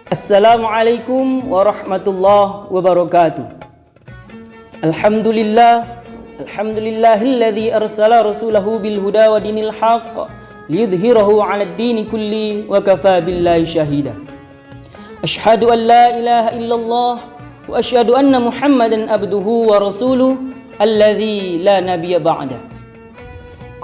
Assalamualaikum warahmatullahi wabarakatuh. Alhamdulillahilladzi arsala rasulahu bil huda wa dinil haqq liyudhhirahu 'alad dini kulli wa kafaa billahi shahida. Asyhadu an la ilaha illallah wa asyhadu anna Muhammadan abduhu wa rasuluh alladzi la nabiyya ba'da.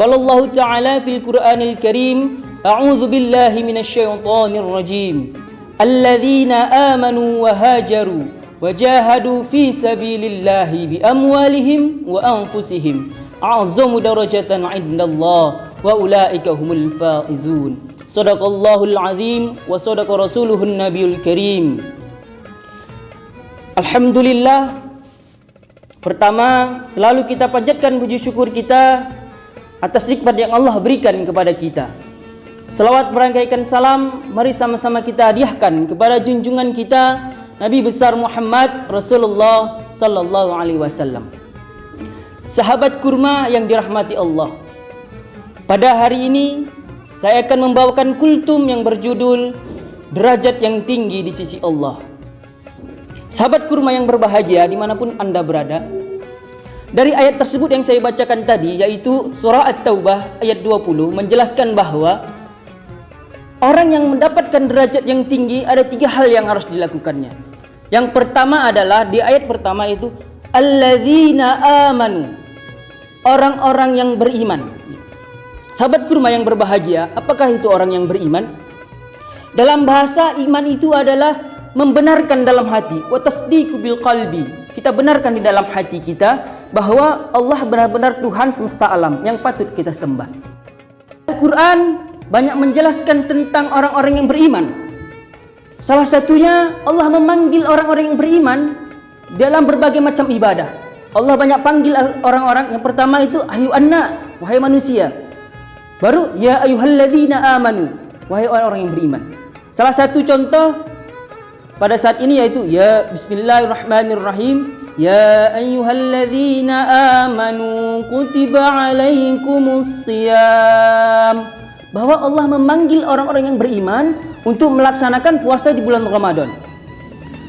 Qala Allah ta'ala fil Qur'anil Karim, a'udzu billahi minasy syaithanir rajim. Alladzina amanu wa hajaru wa jahadu fi sabilillahi bi amwalihim wa anfusihim a'zamu darajatan 'indallah wa ulaika humul faizun. Shadaqallahul azim wa shadaqa rasuluhun nabiyul karim. Alhamdulillah, pertama selalu kita panjatkan puji syukur kita atas nikmat yang Allah berikan kepada kita. Selawat merangkaikan salam, mari sama-sama kita hadiahkan kepada junjungan kita Nabi besar Muhammad Rasulullah sallallahu alaihi wasallam. Sahabat kurma yang dirahmati Allah, pada hari ini saya akan membawakan kultum yang berjudul derajat yang tinggi di sisi Allah. Sahabat kurma yang berbahagia dimanapun Anda berada, dari ayat tersebut yang saya bacakan tadi, yaitu surah At-Taubah ayat 20, menjelaskan bahwa orang yang mendapatkan derajat yang tinggi ada 3 hal yang harus dilakukannya. Yang pertama adalah di ayat pertama itu alladzina amanu, orang-orang yang beriman. Sahabat kurma yang berbahagia, apakah itu orang yang beriman? Dalam bahasa iman itu adalah membenarkan dalam hati, wa tasdiqu bil qalbi. Kita benarkan di dalam hati kita bahwa Allah benar-benar Tuhan semesta alam yang patut kita sembah. Al-Quran banyak menjelaskan tentang orang-orang yang beriman. Salah satunya Allah memanggil orang-orang yang beriman dalam berbagai macam ibadah. Allah banyak panggil orang-orang. Yang pertama itu ayyuhan nas, wahai manusia. Baru ya ayyuhalladzina amanu, wahai orang-orang yang beriman. Salah satu contoh pada saat ini yaitu ya bismillahirrahmanirrahim, ya ayyuhalladzina amanu kutiba alaikumus shiyam. Bahwa Allah memanggil orang-orang yang beriman untuk melaksanakan puasa di bulan Ramadan.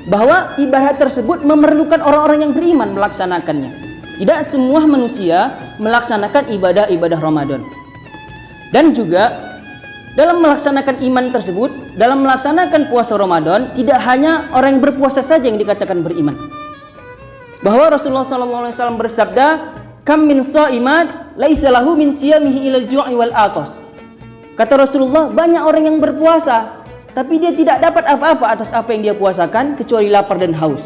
Bahwa ibadah tersebut memerlukan orang-orang yang beriman melaksanakannya. Tidak semua manusia melaksanakan ibadah-ibadah Ramadan. Dan juga dalam melaksanakan iman tersebut, dalam melaksanakan puasa Ramadan, tidak hanya orang yang berpuasa saja yang dikatakan beriman. Bahwa Rasulullah SAW bersabda, kam min sha'imat laisa lahu min siyamihi ilal ju'i wal atas. Kata Rasulullah, banyak orang yang berpuasa tapi dia tidak dapat apa-apa atas apa yang dia puasakan kecuali lapar dan haus.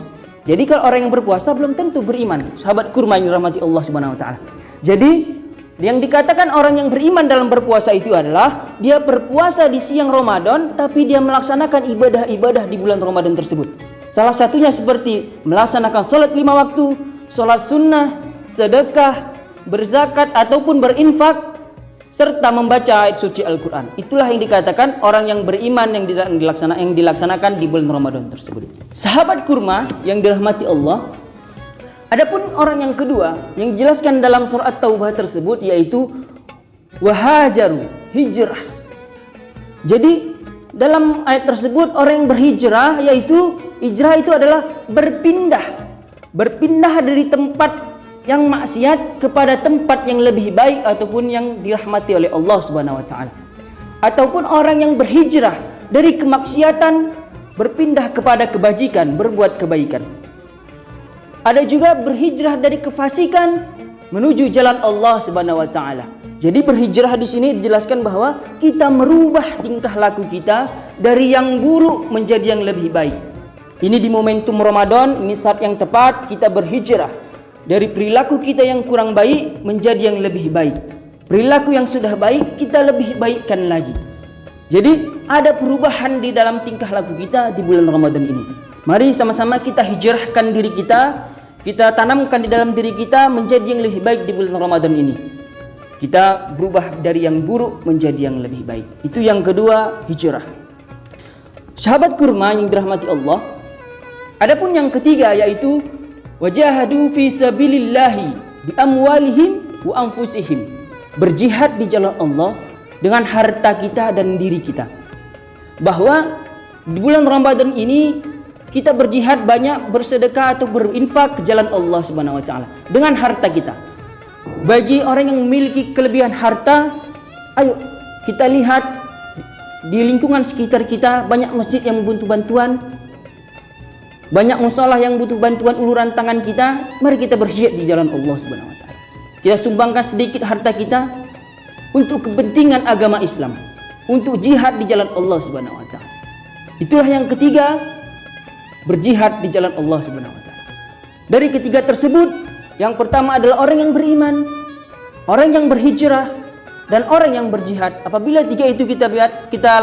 Jadi kalau orang yang berpuasa belum tentu beriman. Sahabat kurma yang dirahmati Allah Subhanahu wa taala. Jadi yang dikatakan orang yang beriman dalam berpuasa itu adalah dia berpuasa di siang Ramadan tapi dia melaksanakan ibadah-ibadah di bulan Ramadan tersebut. Salah satunya seperti melaksanakan salat 5 waktu, salat sunnah, sedekah, berzakat ataupun berinfak, serta membaca ayat suci Al-Quran. Itulah yang dikatakan orang yang beriman yang dilaksanakan di bulan Ramadan tersebut. Sahabat kurma yang dirahmati Allah, adapun orang yang kedua yang dijelaskan dalam surah At-Taubah tersebut yaitu wahajaru, hijrah. Jadi dalam ayat tersebut orang yang berhijrah, yaitu hijrah itu adalah berpindah dari tempat yang maksiat kepada tempat yang lebih baik ataupun yang dirahmati oleh Allah Subhanahu wa taala. Ataupun orang yang berhijrah dari kemaksiatan berpindah kepada kebajikan, berbuat kebaikan. Ada juga berhijrah dari kefasikan menuju jalan Allah Subhanahu wa taala. Jadi berhijrah di sini dijelaskan bahwa kita merubah tingkah laku kita dari yang buruk menjadi yang lebih baik. Ini di momentum Ramadan, ini saat yang tepat kita berhijrah dari perilaku kita yang kurang baik menjadi yang lebih baik. Perilaku yang sudah baik kita lebih baikkan lagi. Jadi ada perubahan di dalam tingkah laku kita di bulan Ramadan ini. Mari sama-sama kita hijrahkan diri kita, kita tanamkan di dalam diri kita menjadi yang lebih baik di bulan Ramadan ini. Kita berubah dari yang buruk menjadi yang lebih baik. Itu yang kedua, hijrah. Sahabat kurma yang dirahmati Allah, adapun yang ketiga yaitu wajahadu fi sabilillahi bi amwalihim wa anfusihim. Berjihad di jalan Allah dengan harta kita dan diri kita. Bahwa Di bulan Ramadan ini kita berjihad banyak, bersedekah atau berinfak ke jalan Allah Subhanahu wa taala dengan harta kita. Bagi orang yang memiliki kelebihan harta, ayo kita lihat di lingkungan sekitar kita banyak masjid yang butuh bantuan, banyak musholah yang butuh bantuan uluran tangan kita. Mari kita berjihad di jalan Allah Subhanahu wa taala. Kita sumbangkan sedikit harta kita untuk kepentingan agama Islam, untuk jihad di jalan Allah Subhanahu wa taala. Itulah yang ketiga, berjihad di jalan Allah Subhanahu wa taala. Dari ketiga tersebut, yang pertama adalah orang yang beriman, orang yang berhijrah, dan orang yang berjihad. Apabila tiga itu kita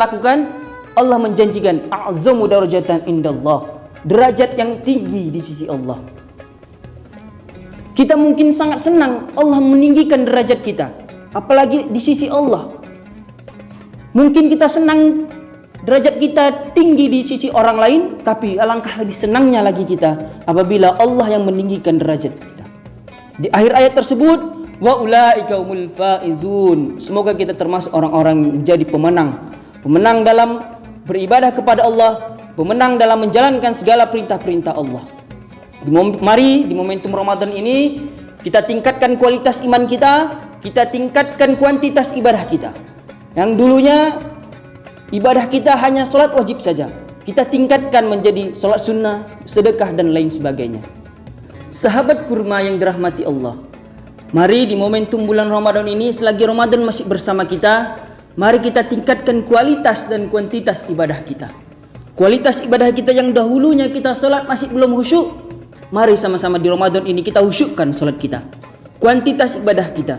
lakukan, Allah menjanjikan a'zamu darajatan indallah, derajat yang tinggi di sisi Allah. Kita mungkin sangat senang Allah meninggikan derajat kita, apalagi di sisi Allah. Mungkin kita senang derajat kita tinggi di sisi orang lain, tapi alangkah lebih senangnya lagi kita apabila Allah yang meninggikan derajat kita. Di akhir ayat tersebut, wa ulaika humul faizun. Semoga kita termasuk orang-orang yang menjadi pemenang. Pemenang dalam beribadah kepada Allah, pemenang dalam menjalankan segala perintah-perintah Allah. Mari di momentum Ramadan ini kita tingkatkan kualitas iman kita, kita tingkatkan kuantitas ibadah kita. Yang dulunya ibadah kita hanya sholat wajib saja, kita tingkatkan menjadi sholat sunnah, sedekah dan lain sebagainya. Sahabat kurma yang dirahmati Allah, mari di momentum bulan Ramadan ini, selagi Ramadan masih bersama kita, mari kita tingkatkan kualitas dan kuantitas ibadah kita. Kualitas ibadah kita yang dahulunya kita sholat masih belum khusyuk, mari sama-sama di Ramadan ini kita khusyukkan sholat kita. Kuantitas ibadah kita,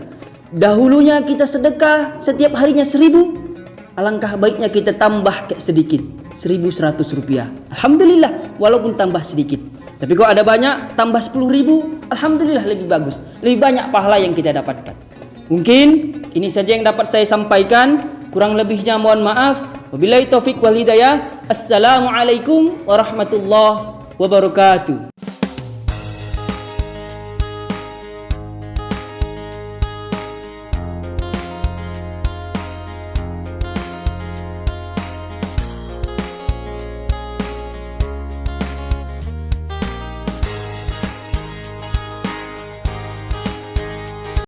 dahulunya kita sedekah setiap harinya 1000, alangkah baiknya kita tambah sedikit, 1.100 rupiah. Alhamdulillah, walaupun tambah sedikit. Tapi kalau ada banyak, tambah 10.000, alhamdulillah lebih bagus. Lebih banyak pahala yang kita dapatkan. Mungkin ini saja yang dapat saya sampaikan. Kurang lebihnya mohon maaf. Wabillahi taufik wal hidayah. Assalamualaikum warahmatullahi wabarakatuh.